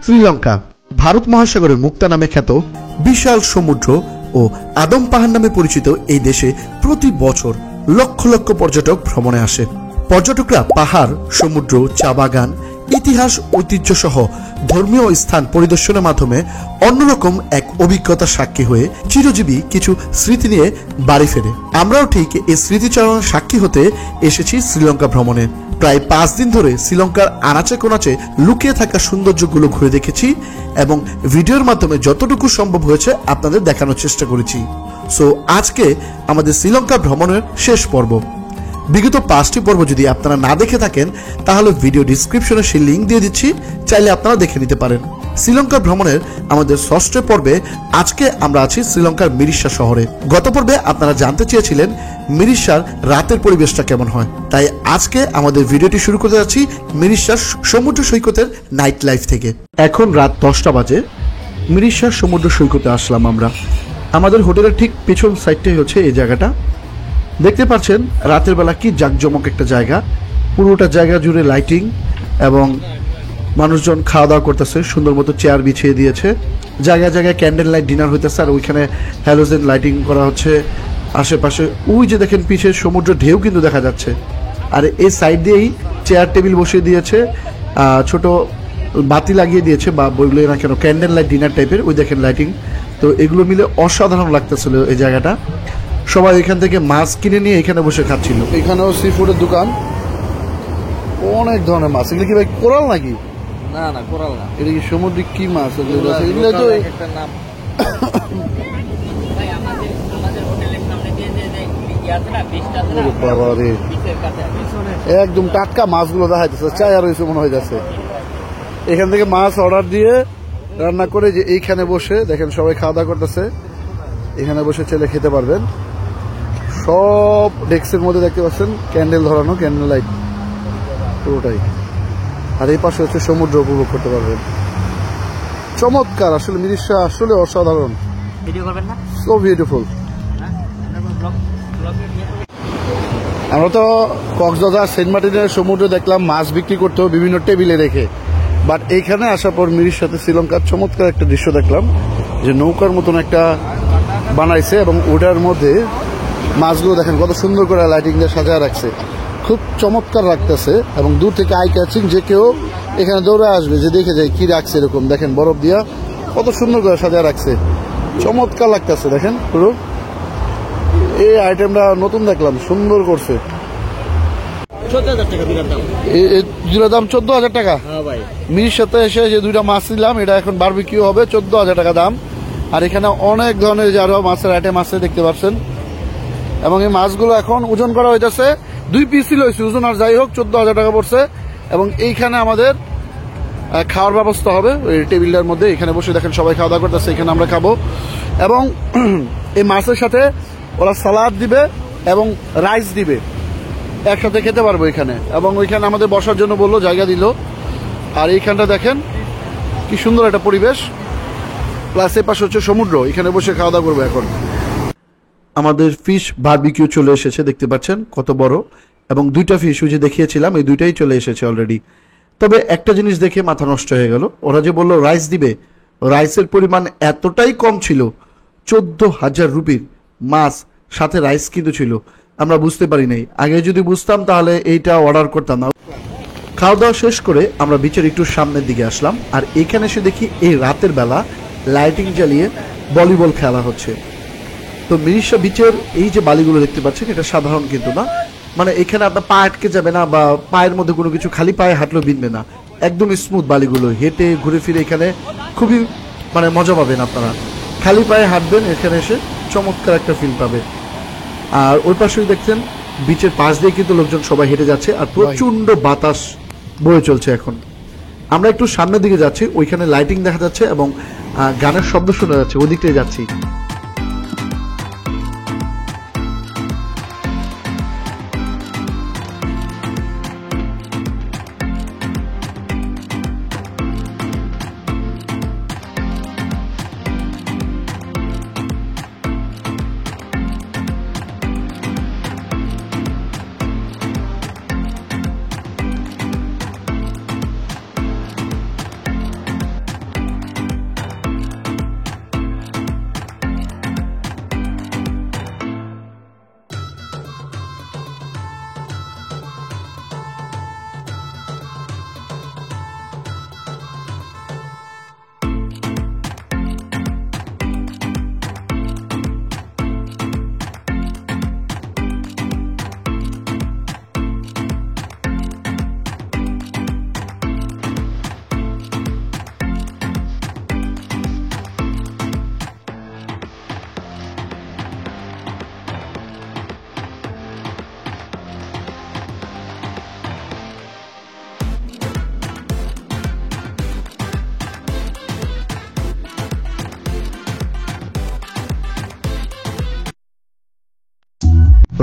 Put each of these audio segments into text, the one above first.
শ্রীলঙ্কা ভারত মহাসাগরের মুক্তা নামে খ্যাত বিশাল সমুদ্র ও আদম পাহাড় নামে পরিচিত এই দেশে প্রতি বছর লক্ষ লক্ষ পর্যটক ভ্রমণে আসে। পর্যটকরা পাহাড়, সমুদ্র, চা বাগান, ইতিহাস, ঐতিহ্য সহ ধর্মীয় স্থান পরিদর্শনের মাধ্যমে অন্যরকম এক অভিজ্ঞতা সাক্ষী হয়ে চিরজীবী কিছু স্মৃতি নিয়ে বাড়ি ফেরে। আমরাও ঠিক এই স্মৃতিচারণার সাক্ষী হতে এসেছি শ্রীলঙ্কা ভ্রমণে। প্রায় 5 দিন ধরে শ্রীলঙ্কার আনাচে কোনাচে লুকিয়ে থাকা সৌন্দর্যগুলো ঘুরে দেখেছি এবং ভিডিওর মাধ্যমে যতটুকু সম্ভব হয়েছে আপনাদের দেখানোর চেষ্টা করেছি। সো আজকে আমাদের শ্রীলঙ্কা ভ্রমণের শেষ পর্ব। বিগত 5টি পর্ব যদি আপনারা না দেখে থাকেন তাহলে ভিডিও ডিসক্রিপশনে সেই লিঙ্ক দিয়ে দিচ্ছি, চাইলে আপনারা দেখে নিতে পারেন। শ্রীলঙ্কা ভ্রমণের আমাদের 6ষ্ঠ পর্বে আজকে আমরা আছি শ্রীলঙ্কার মিরিশা শহরে। গত পর্বে আপনারা জানতে চেয়েছিলেন মিরিশার রাতের পরিবেশটা কেমন হয়, তাই আজকে আমাদের ভিডিওটি শুরু করতে যাচ্ছি মিরিশার সমুদ্র সৈকতের নাইট লাইফ থেকে। এখন রাত 10টা বাজে। মিরিশার সমুদ্র সৈকতে আসলাম আমরা। আমাদের হোটেলের ঠিক পেছন সাইডটাই হচ্ছে এই জায়গাটা। দেখতে পাচ্ছেন রাতের বেলা কি জাঁকজমক একটা জায়গা। পুরোটা জায়গা জুড়ে লাইটিং এবং মানুষজন খাওয়া দাওয়া করতেছে, সুন্দর মতো চেয়ার বিছিয়ে দিয়েছে। জায়গায় জায়গায় ক্যান্ডেল লাইট ডিনার হইতেছে আর ওইখানে হ্যালোজেন লাইটিং করা হচ্ছে। আশেপাশে ওই যে দেখেন পিছের সমুদ্র ঢেউ কিন্তু দেখা যাচ্ছে। আর এই সাইড দিয়েই চেয়ার টেবিল বসিয়ে দিয়েছে, ছোট বাতি লাগিয়ে দিয়েছে বা বললে না কেন ক্যান্ডেল লাইট ডিনার টাইপের। ওই দেখেন লাইটিং। তো এগুলো মিলে অসাধারণ লাগতেছিল এই জায়গাটা। সবাই এখান থেকে মাছ কিনে নিয়ে এখানে বসে খাচ্ছিল। এখানেও সি ফুডের দোকান, অনেক ধরনের মাছ। এগুলো কি ভাই কোরাল নাকি? না না, কোরাল না। এটা কি সামুদ্রিক কি মাছ? এগুলো তো একটা নাম একদম টাটকা মাছগুলো দেখাইতেছে, চাই আর হয়েছে মনে হইতেছে। এখান থেকে মাছ অর্ডার দিয়ে রান্না করে যে এইখানে বসে দেখেন সবাই খাওয়া দাওয়া করতেছে। এখানে বসে চেলে খেতে পারবেন। সব ডেস্কের মধ্যে দেখতে পাচ্ছেন ক্যান্ডেল ধরানো, ক্যান্ডেল লাইট পুরোটাই। আর এই পাশে হচ্ছে সমুদ্র উপভোগ করতে পারবেন। চমৎকার, আসলে মিরিশা আসলে অসাধারণ। So beautiful. আমরা তো কক্সবাজার সেন্ট মার্টিনের সমুদ্রে দেখলাম মাছ বিক্রি করতে বিভিন্ন টেবিলে রেখে, বাট এইখানে আসার পর মিরিশাতে শ্রীলঙ্কার চমৎকার একটা দৃশ্য দেখলাম যে নৌকার মতন একটা বানাইছে এবং ওটার মধ্যে মাছগুলো দেখেন কত সুন্দর করে লাইটিং দিয়ে সাজায় রাখছে। খুব চমৎকার লাগতেছে এবং দূর থেকে আই ক্যাচিং, যে কেউ এখানে দৌড়ে আসবে যে দেখে যায় কি রাখছে। এরকম দেখেন বরফ দিয়া কত সুন্দর করে সাজায় রাখছে, চমৎকার লাগতেছে। দেখেন পুরো এই আইটেমটা নতুন দেখলাম, সুন্দর করছে। 14,000 টাকা দাম। দুটার দাম 14,000 টাকা। হ্যাঁ ভাই, মিরিশাতে এসে যে দুইটা মাছ নিলাম, এটা এখন বারবিকিউ হবে, 14,000 টাকা দাম। আর এখানে অনেক ধরনের যে আরো মাছের আইটেম আছে দেখতে পাচ্ছেন। এবং এই মাছগুলো এখন ওজন করা হইতেছে, 2 পিসই লইছে ওজন। আর যাই হোক 14,000 টাকা পড়ছে। এবং এইখানে আমাদের খাওয়ার ব্যবস্থা হবে ওই টেবিলটার মধ্যে। এখানে বসে দেখেন সবাই খাওয়া দাওয়া করতেছে, এখানে আমরা খাবো। এবং এই মাছের সাথে ওরা সালাদ দিবে এবং রাইস দিবে, একসাথে খেতে পারবো এখানে। এবং ওইখানে আমাদের বসার জন্য বললো, জায়গা দিল। আর এইখানটা দেখেন কি সুন্দর একটা পরিবেশ, প্লাস এই পাশে হচ্ছে সমুদ্র। এখানে বসে খাওয়া দাওয়া করবো এখন। আমাদের ফিশ বারবিকিউ চলে এসেছে, দেখতে পাচ্ছেন কত বড়। এবং 2টা ফিশ যে দেখিয়েছিলাম এই 2টাই চলে এসেছে অলরেডি। তবে একটা জিনিস দেখে মাথা নষ্ট হয়ে গেল, ওরা যে বললো রাইস দিবে, রাইসের পরিমাণ এতটাই কম ছিল। 14,000 রুপির মাছ সাথে রাইস কিন্তু ছিল। আমরা বুঝতে পারি নাই, আগে যদি বুঝতাম তাহলে এইটা অর্ডার করতাম না। খাওয়া দাওয়া শেষ করে আমরা বিচের একটু সামনের দিকে আসলাম। আর এখানে এসে দেখি এই রাতের বেলা লাইটিং জ্বালিয়ে ভলিবল খেলা হচ্ছে। তো মিরিশা বিচের এই যে বালিগুলো দেখতে পাচ্ছেন, এটা সাধারণ কিন্তু না। মানে এখানে আপনার পা আটকে যাবে না বা পায়ের মধ্যে কোনো কিছু খালি পায়ে হাঁটলেও বিঁধবে না, একদম স্মুথ বালিগুলো। হেঁটে ঘুরে ফিরে এখানে খুবই মানে মজা পাবেন আপনারা। খালি পায়ে হাঁটবেন, এখানে এসে চমৎকার একটা ফিল পাবে। আর ওই পাশেই দেখছেন বিচের পাশ দিয়ে কিন্তু লোকজন সবাই হেঁটে যাচ্ছে আর প্রচন্ড বাতাস বয়ে চলছে। এখন আমরা একটু সামনের দিকে যাচ্ছি, ওইখানে লাইটিং দেখা যাচ্ছে এবং গানের শব্দ শোনা যাচ্ছে, ওই দিকটাই যাচ্ছি।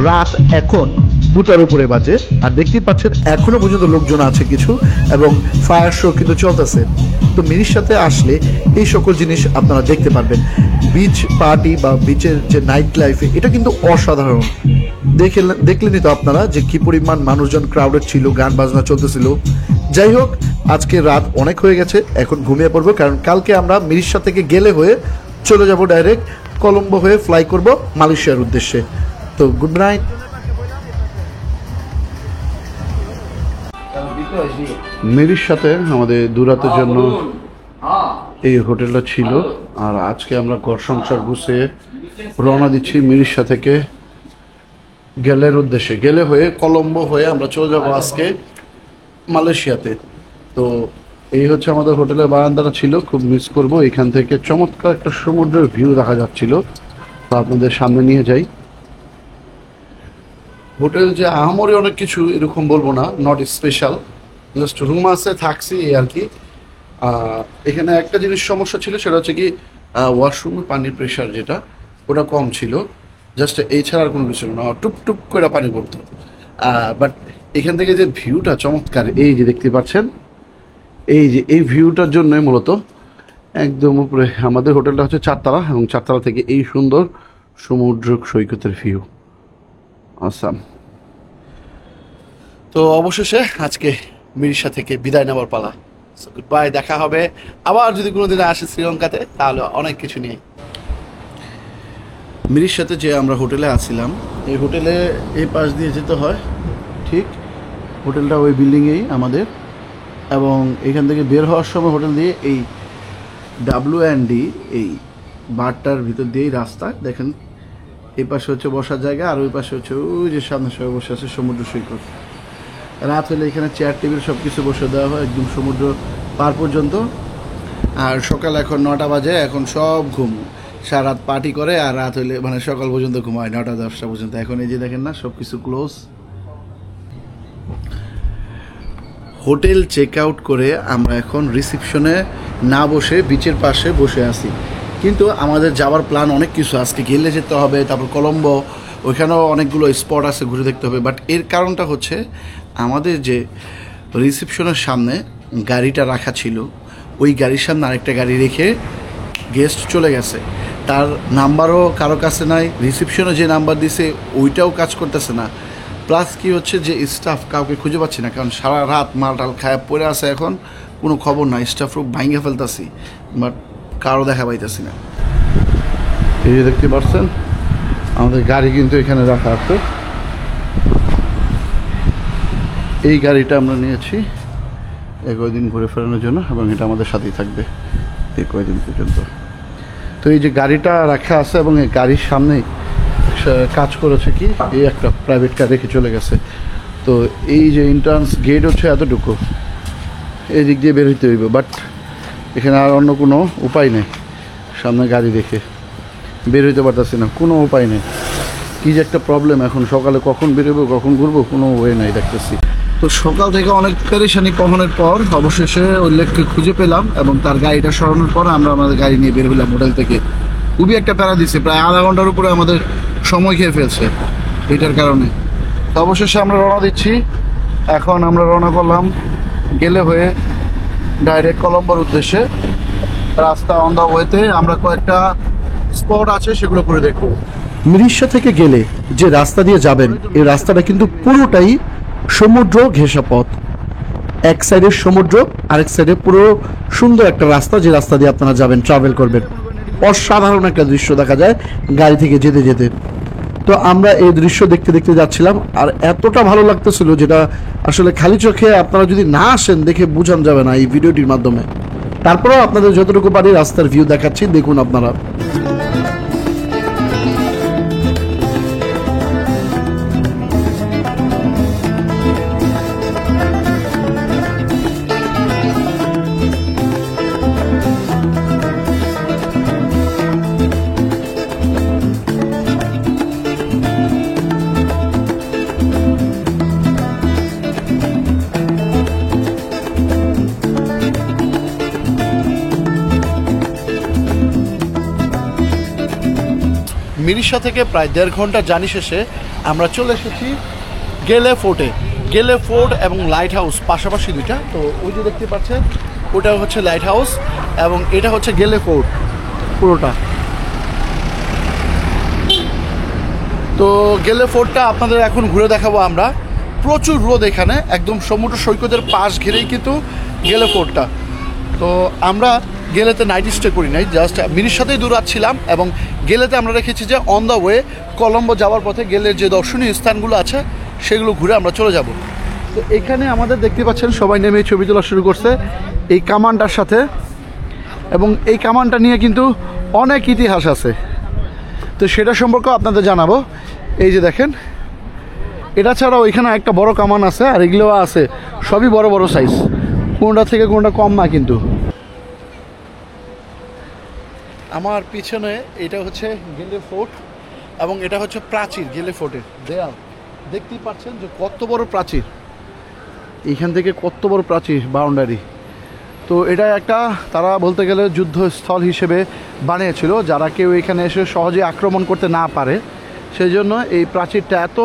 রাত এখন 2টার উপরে বাজে, আর দেখতেই পাচ্ছেন এখনো পর্যন্ত লোকজন আছে কিছু, এবং ফায়ার শো কিন্তু চলতেছে। তো মিরির সাথে আসলে এই সকল জিনিস আপনারা দেখতে পারবেন। বিচ পার্টি বা বিচের যে নাইট লাইফ, এটা কিন্তু অসাধারণ। দেখলেনই তো আপনারা যে কি পরিমাণ মানুষজন ক্রাউডেড ছিল, গান বাজনা চলতেছিল। যাই হোক, আজকে রাত অনেক হয়ে গেছে, এখন ঘুমিয়ে পড়বো, কারণ কালকে আমরা মিরিশা থেকে গেলে হয়ে চলে যাব ডাইরেক্ট কলম্বো হয়ে ফ্লাই করব মালয়েশিয়ার উদ্দেশ্যে। তো গুড নাইট। মিরির সাথে আমাদের দুরাতের জন্য এই হোটেলটা ছিল, আর আজকে আমরা ঘর সংসার গুছিয়ে রওনা দিচ্ছি মিরিশা থেকে গেলের উদ্দেশ্যে। গেলে হয়ে কলম্বো হয়ে আমরা চলে যাব আজকে মালয়েশিয়াতে। তো এই হচ্ছে আমাদের হোটেলের বারান্দাটা ছিল, খুব মিস করব। এখান থেকে চমৎকার একটা সমুদ্রের ভিউ দেখা যাচ্ছিল, তো আপনাদের সামনে নিয়ে যাই। হোটেল যে আহামরি অনেক কিছু এরকম বলবো না, নট স্পেশাল, জাস্ট রুম আছে, থাকছি এই আর কি। এখানে একটা জিনিস সমস্যা ছিল, সেটা হচ্ছে কি ওয়াশরুমে পানির প্রেশার যেটা, ওটা কম ছিল, জাস্ট এই ছাড়া আর কোনো কিছু না, টুপ করে পানি পড়তো। বাট এখান থেকে যে ভিউটা চমৎকার, এই যে দেখতে পাচ্ছেন, এই যে এই ভিউটার জন্যই মূলত একদম উপরে আমাদের হোটেলটা হচ্ছে 4 তলা, এবং 4 তলা থেকে এই সুন্দর সমুদ্র সৈকতের ভিউ, আসাম। তো অবশেষে আজকে মিরিশা থেকে বিদায় নেওয়ার পালা। গুড বাই, দেখা হবে আবার যদি কোনোদিন আসে শ্রীলঙ্কাতে, তাহলে অনেক কিছু নিয়ে। মিরিশাতে যে আমরা হোটেলে আসছিলাম, এই হোটেলে এই পাশ দিয়ে যেতে হয়, ঠিক হোটেলটা ওই বিল্ডিংয়েই আমাদের, এবং এখান থেকে বের হওয়ার সময় হোটেল দিয়ে এই WD এই বারটার ভিতর দিয়েই রাস্তা দেখেন। এই পাশে হচ্ছে বসার জায়গা, আর ওই পাশে হচ্ছে ওই যে সামনে সবাই বসে আছে সমুদ্র সৈকত। রাত হলে এখানে চেয়ার টেবিল সব কিছু বসে দেওয়া হয় একদম সমুদ্র পার পর্যন্ত। আর সকাল এখন 9টা বাজে, এখন সব ঘুম, সারা রাত পার্টি করে, আর রাত হলে মানে সকাল পর্যন্ত ঘুমায় 9টা 10টা পর্যন্ত। এখন এই যে দেখেন না, সব কিছু ক্লোজ। হোটেল চেক আউট করে আমরা এখন রিসেপশনে না বসে বিচের পাশে বসে আছি, কিন্তু আমাদের যাওয়ার প্ল্যান অনেক কিছু। আজকে গেলে যেতে হবে, তারপর কলম্বো, ওইখানেও অনেকগুলো স্পট আছে ঘুরে দেখতে হবে। বাট এর কারণটা হচ্ছে আমাদের যে রিসেপশনের সামনে গাড়িটা রাখা ছিল, ওই গাড়ির সামনে আরেকটা গাড়ি রেখে গেস্ট চলে গেছে, তার নাম্বারও কারো কাছে নাই, রিসেপশনে যে নাম্বার দিছে ওইটাও কাজ করতেছে না। প্লাস কি হচ্ছে যে স্টাফ কাউকে খুঁজে পাচ্ছি না, কারণ সারা রাত মালটাল খায় পড়ে আছে, এখন কোনো খবর নাই, স্টাফ রূপ ভাঙে ফেলতেছি, বাট কারো দেখা পাইতেছি না। এই যে দেখতে পাচ্ছেন আমাদের গাড়ি কিন্তু এখানে রাখা আছে, এই গাড়িটা আমরা নিয়েছি এই কয়দিন ঘুরে ফেরানোর জন্য, এবং এটা আমাদের সাথেই থাকবে এই কয়দিন পর্যন্ত। তো এই যে গাড়িটা রাখা আছে, এবং এই গাড়ির সামনেই কাজ করেছে কি, এই একটা প্রাইভেট কার রেখে চলে গেছে। তো এই যে এন্ট্রান্স গেট হচ্ছে এতটুকু, এই দিক দিয়ে বের হইতে হইব, বাট এখানে আর অন্য কোনো উপায় নেই, সামনে গাড়ি রেখে বের হইতে পারতেছি না, কোনো উপায় নেই। কী যে একটা প্রবলেম, এখন সকালে কখন বেরোবো কখন ঘুরবো কোনো ওয়ে নাই দেখতেছি। তো সকাল থেকে অনেক পেরেশানি কখনের পর অবশেষে ওই লোককে খুঁজে পেলাম, এবং তার গাড়িটা সরানোর পর আমরা আমাদের গাড়ি নিয়ে বের হলাম হোটেল থেকে। খুবই একটা প্যারা দিচ্ছে, প্রায় আধা ঘন্টার উপরে আমাদের সময় খেয়ে ফেলছে এটার কারণে। তো অবশেষে আমরা রওনা দিচ্ছি, এখন আমরা রওনা করলাম গেলে হয়ে ডাইরেক্ট কলম্বোর উদ্দেশ্যে। রাস্তা অন দ্য ওয়েতে আমরা কয়েকটা স্পট আছে সেগুলো করে দেখব। মিরিশা থেকে গেলে যে রাস্তা দিয়ে যাবেন, এই রাস্তাটা কিন্তু পুরোটাই সমুদ্র ঘেঁষা পথ, এক সাইডে সমুদ্র, আরেক সাইডে পুরো সুন্দর একটা রাস্তা, যে রাস্তা দিয়ে আপনারা যাবেন, ট্রাভেল করবেন। অসাধারণ একটা দৃশ্য দেখা যায় গাড়ি থেকে যেতে যেতে। তো আমরা এই দৃশ্য দেখতে দেখতে যাচ্ছিলাম, আর এতটা ভালো লাগতেছিল, যেটা আসলে খালি চোখে আপনারা যদি না আসেন দেখে বোঝান যাবে না এই ভিডিওটির মাধ্যমে। তারপরেও আপনাদের যতটুকু পারি রাস্তার ভিউ দেখাচ্ছি, দেখুন আপনারা। মিরিশা থেকে প্রায় 1.5 ঘন্টা জার্নি শেষে আমরা চলে এসেছি গেলে ফোর্টে। গেলে ফোর্ট এবং লাইট হাউস পাশাপাশি দুইটা। তো ওই যে দেখতে পাচ্ছেন ওটা হচ্ছে লাইট হাউস এবং এটা হচ্ছে গেলে ফোর্ট পুরোটা। তো গেলে ফোর্টটা আপনাদের এখন ঘুরে দেখাবো আমরা। প্রচুর রোদ এখানে, একদম সমুদ্র সৈকতের পাশ ঘিরেই কিন্তু গেলে ফোর্টটা। তো আমরা গেলেতে নাইট স্টে করি নাই, জাস্ট মিনির সাথেই দূরাচ্ছিলাম এবং গেলেতে আমরা রেখেছি যে অন দ্য ওয়ে কলম্বো যাওয়ার পথে গেলের যে দর্শনীয় স্থানগুলো আছে সেগুলো ঘুরে আমরা চলে যাব। তো এখানে আমাদের দেখতে পাচ্ছেন সবাই নেমে ছবি তোলা শুরু করছে এই কামানটার সাথে, এবং এই কামানটা নিয়ে কিন্তু অনেক ইতিহাস আছে। তো সেটা সম্পর্কে আপনাদের জানাবো। এই যে দেখেন, এটা ছাড়াও এখানে একটা বড় কামান আছে, আর এগুলো আছে সবই বড় বড় সাইজ, কোনটা থেকে কোনটা কম না। কিন্তু আমার পিছনে এটা হচ্ছে গেলে ফোর্ট এবং এটা হচ্ছে প্রাচীর। গেলে ফোর্টের দেয়াল দেখতেই পাচ্ছেন যে কত বড় প্রাচীর, এইখান থেকে কত বড় প্রাচীর বাউন্ডারি। তো এটা একটা তারা বলতে গেলে যুদ্ধস্থল হিসেবে বানিয়েছিল, যারা কেউ এখানে এসে সহজে আক্রমণ করতে না পারে সেই জন্য এই প্রাচীরটা এত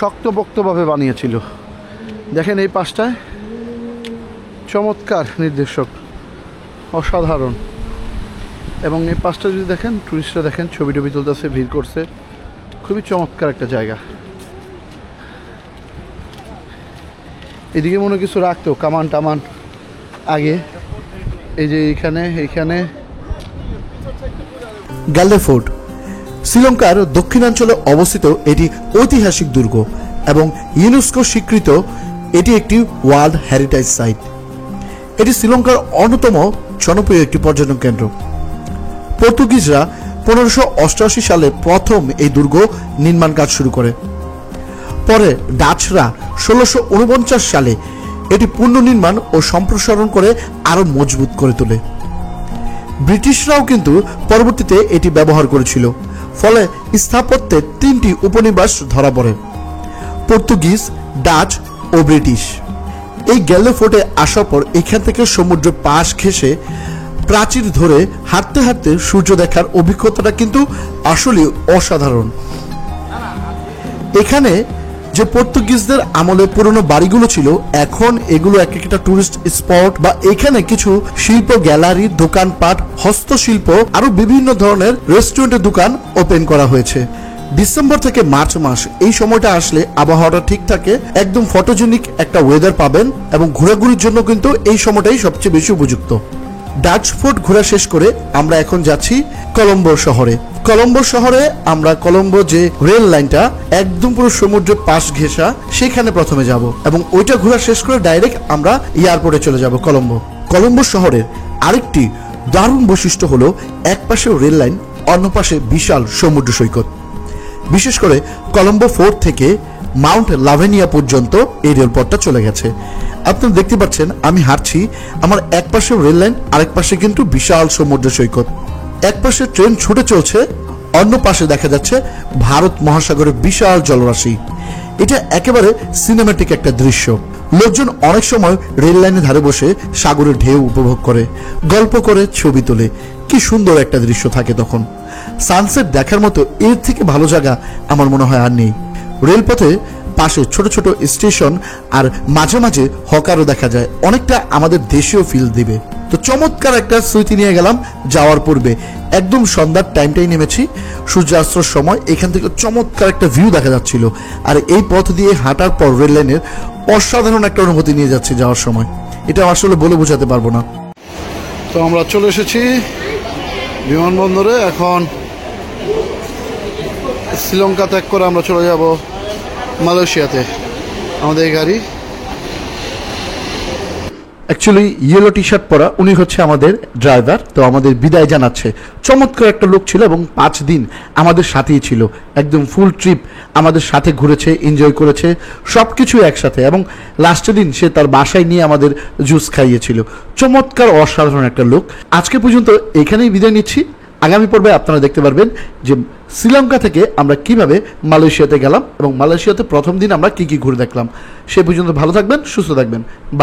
শক্তপোক্তভাবে বানিয়েছিল। দেখেন এই পাশটায় চমৎকার নির্দেশক, অসাধারণ। এবং এই পাশটা যদি দেখেন, টুরিস্টরা দেখেন ছবি টবি তুলতেছে, ভিড় করছে, খুবই চমৎকার একটা জায়গা। এদিকে মনে কিছু রাখতো কামান টামান আগে। এই যে এইখানে গেলে ফোর্ট শ্রীলঙ্কার দক্ষিণাঞ্চলে অবস্থিত। এটি ঐতিহাসিক দুর্গ এবং ইউনেস্কো স্বীকৃত। এটি একটি ওয়ার্ল্ড হেরিটেজ সাইট। এটি শ্রীলঙ্কার অন্যতম জনপ্রিয় একটি পর্যটন কেন্দ্র। পর্তুগিজরা 1588 সালে প্রথম এই দুর্গ নির্মাণ কাজ শুরু করে। পরে ডাচরা 1649 সালে এটি পুনর্নির্মাণ ও সম্প্রসারণ করে আরো মজবুত করে তোলে। ব্রিটিশরাও কিন্তু পরবর্তীতে এটি ব্যবহার করেছিল, ফলে স্থাপত্যে 3টি উপনিবেশ ধরা পড়ে: পর্তুগিজ, ডাচ ও ব্রিটিশ। এই গেলে ফোর্টে আসার পর এখান থেকে সমুদ্র পাশ ঘেঁষে প্রাচীর ধরে হাঁটতে হাঁটতে সূর্য দেখার অভিজ্ঞতাটা কিন্তু আসলে অসাধারণ। এখানে যে পর্তুগিজদের আমলে পুরনো বাড়িগুলো ছিল, এখন এগুলো এক একটা টুরিস্ট স্পট বা এখানে কিছু শিল্প গ্যালারি, দোকানপাট, হস্তশিল্প, আরো বিভিন্ন ধরনের রেস্টুরেন্টের দোকান ওপেন করা হয়েছে। ডিসেম্বর থেকে মার্চ মাস এই সময়টা আসলে আবহাওয়াটা ঠিক থাকে, একদম ফটোজেনিক একটা ওয়েদার পাবেন এবং ঘোরাঘুরির জন্য কিন্তু এই সময়টাই সবচেয়ে বেশি উপযুক্ত। ডাচ ফোর্ট ঘোরা শেষ করে আমরা এখন যাচ্ছি কলম্বো শহরে। কলম্বো শহরে আমরা কলম্বো যে রেল লাইনটা একদম পুরো সমুদ্রের পাশ ঘেঁষা, সেখানে প্রথমে যাব এবং ওইটা ঘোরা শেষ করে ডাইরেক্ট আমরা এয়ারপোর্টে চলে যাব কলম্বো। কলম্বো শহরের আরেকটি দারুণ বৈশিষ্ট্য হলো এক পাশে রেল লাইন, অন্য পাশে বিশাল সমুদ্র সৈকত। বিশেষ করে কলম্বো ফোর্ট থেকে মাউন্ট লাভেনিয়া পর্যন্ত এই রেলপথটা চলে গেছে। আপনারা দেখতে পাচ্ছেন আমি হাঁটছি, আমার এক পাশে রেল লাইন, আরেক পাশে কিন্তু বিশাল সমুদ্র সৈকত। এক পাশে ট্রেন ছুটে চলছে, অন্য পাশে দেখা যাচ্ছে ভারত মহাসাগরের বিশাল জলরাশি। এটা একেবারে সিনেম্যাটিক একটা দৃশ্য। লোকজন অনেক সময় রেল লাইনের ধারে বসে সাগরের ঢেউ উপভোগ করে, গল্প করে, ছবি তোলে। কি সুন্দর একটা দৃশ্য থাকে তখন। সানসেট দেখার মতো এর থেকে ভালো জায়গা আমার মনে হয় আর নেই। রেলপথে পাশে ছোট ছোট স্টেশন আর মাঝে মাঝে হকারও দেখা যায়, অনেকটা আমাদের দেশীয় ফিল দিবে। তো চমৎকার একটা স্মৃতি নিয়ে গেলাম যাওয়ার পূর্বে। একদম সন্ধ্যার টাইমটাই নেমেছি, সূর্যাস্তর সময় এখান থেকে চমৎকার একটা ভিউ দেখা যাচ্ছিল। আর এই পথ দিয়ে হাঁটার পর রেল লাইনের অসাধারণ একটা অনুভূতি নিয়ে যাচ্ছে যাওয়ার সময়, এটা আসলে বলে বোঝাতে পারবো না। তো আমরা চলে এসেছি বিমানবন্দরে। এখন শ্রীলঙ্কা ত্যাগ করে আমরা চলে যাব মালয়েশিয়াতে। আমাদের গাড়ি অ্যাকচুয়ালি ইয়েলো টি শার্ট পরা উনি হচ্ছে আমাদের ড্রাইভার। তো আমাদের বিদায় জানাচ্ছে। চমৎকার একটা লোক ছিল এবং 5 দিন আমাদের সাথেই ছিল, একদম ফুল ট্রিপ আমাদের সাথে ঘুরেছে, এনজয় করেছে, সব কিছু একসাথে। এবং লাস্টের দিন সে তার বাসায় নিয়ে আমাদের জুস খাইয়েছিল। চমৎকার অসাধারণ একটা লোক। আজকে পর্যন্ত এখানেই বিদায় নিচ্ছি। আগামী পর্বে আপনারা দেখতে পারবেন যে শ্রীলঙ্কা থেকে আমরা কিভাবে মালয়েশিয়াতে গেলাম এবং মালয়েশিয়াতে প্রথম দিন আমরা কি কি ঘুরে দেখলাম। সে পর্যন্ত ভালো থাকবেন, সুস্থ থাকবেন, বাই।